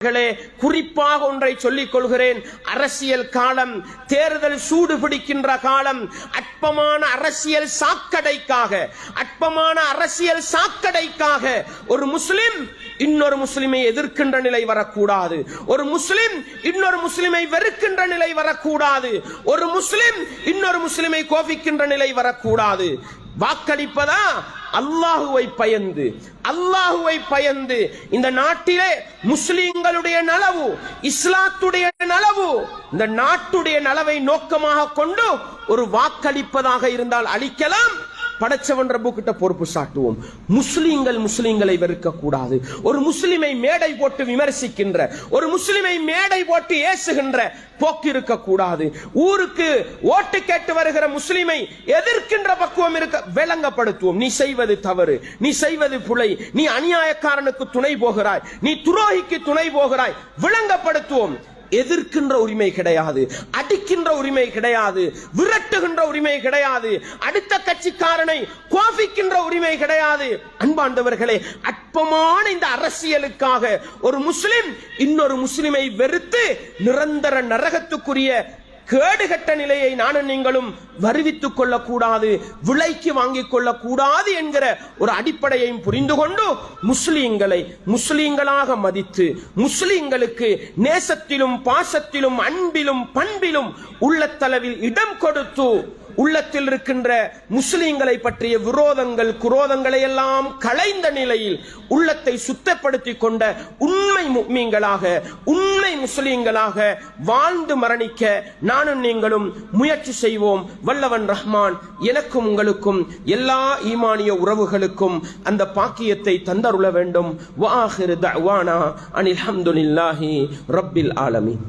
குறிப்பாக ஒன்றை சொல்லிக் கொள்கிறேன். அரசியல் காலம், தேர்தல் சூடு பிடிக்கின்ற காலம். அற்பமான அரசியல் சாக்கடைக்காக ஒரு முஸ்லிம் இன்னொரு முஸ்லிமை எதிர்க்கின்ற நிலை வரக்கூடாது. ஒரு முஸ்லிம் இன்னொரு முஸ்லிமை வெறுக்கின்ற நிலை வரக்கூடாது. ஒரு முஸ்லிம் இன்னொரு முஸ்லிமை கோபிக்கின்ற நிலை வரக்கூடாது. வாக்களிப்பதா அல்லாஹுவை பயந்து இந்த நாட்டிலே முஸ்லிம்களுடைய நலவு, இஸ்லாத்துடைய நலவு, இந்த நாட்டுடைய நலவை நோக்கமாக கொண்டு ஒரு வாக்களிப்பதாக இருந்தால் அளிக்கலாம். படைச்சவன் ரப்பு கிட்ட பொறுப்பு சாட்டுவோம். முஸ்லிம்களை வெறுக்க கூடாது. ஒரு முஸ்லிமை மேடை போட்டு விமர்சிக்கின்ற, ஒரு முஸ்லிமை மேடை போட்டு ஏசுகின்ற போக்கு இருக்க கூடாது. ஊருக்கு ஓட்டு கேட்டு வருகிற முஸ்லிமை எதிர்க்கின்ற பக்குவம் இருக்க விளங்கப்படுத்துவோம். நீ செய்வது தவறு, நீ செய்வது புலை, நீ அநியாயக்காரனுக்கு துணை போகிறாய், நீ துரோகிக்கு துணை போகிறாய், விளங்கப்படுத்துவோம். எதிர்க்கின்ற உரிமை கிடையாது, அடிக்கின்ற உரிமை கிடையாது, விரட்டுகின்ற உரிமை கிடையாது, அடுத்த கட்சிக்காரனை கோபிக்கின்ற உரிமை கிடையாது. அன்பாண்டவர்களே, அற்பமான இந்த அரசியலுக்காக ஒரு முஸ்லிம் இன்னொரு முஸ்லிமை வெறுத்து நிரந்தர நரகத்துக்குரிய கேடுகட்ட நிலையை நானும் நீங்களும் வருவித்துக் கொள்ளக்கூடாது, விலைக்கு வாங்கிக் கொள்ளக்கூடாது என்கிற ஒரு அடிப்படையையும் புரிந்து கொண்டு முஸ்லிம்களை முஸ்லிம்களாக மதித்து, முஸ்லிம்களுக்கு நேசத்திலும் பாசத்திலும் அன்பிலும் பண்பிலும் உள்ளத்தளவில் இடம் கொடுத்து, உள்ளத்தில் இருக்கின்ற முஸ்லிம்களை பற்றிய விரோதங்கள் குரோதங்களை எல்லாம் களைந்த நிலையில் உள்ளத்தை சுத்தப்படுத்திக் கொண்ட உண்மை முஃமின்களாக, உண்மை முஸ்லிம்களாக வாழ்ந்து மரணிக்க நானும் நீங்களும் முயற்சி செய்வோம். வல்லவன் ரஹ்மான் எனக்கும் உங்களுக்கும் எல்லா ஈமானிய உறவுகளுக்கும் அந்த பாக்கியத்தை தந்தருள வேண்டும். வஆகிரு தஅவானா அனில் ஹம்துலில்லாஹி ரப்பில் ஆலமீன்.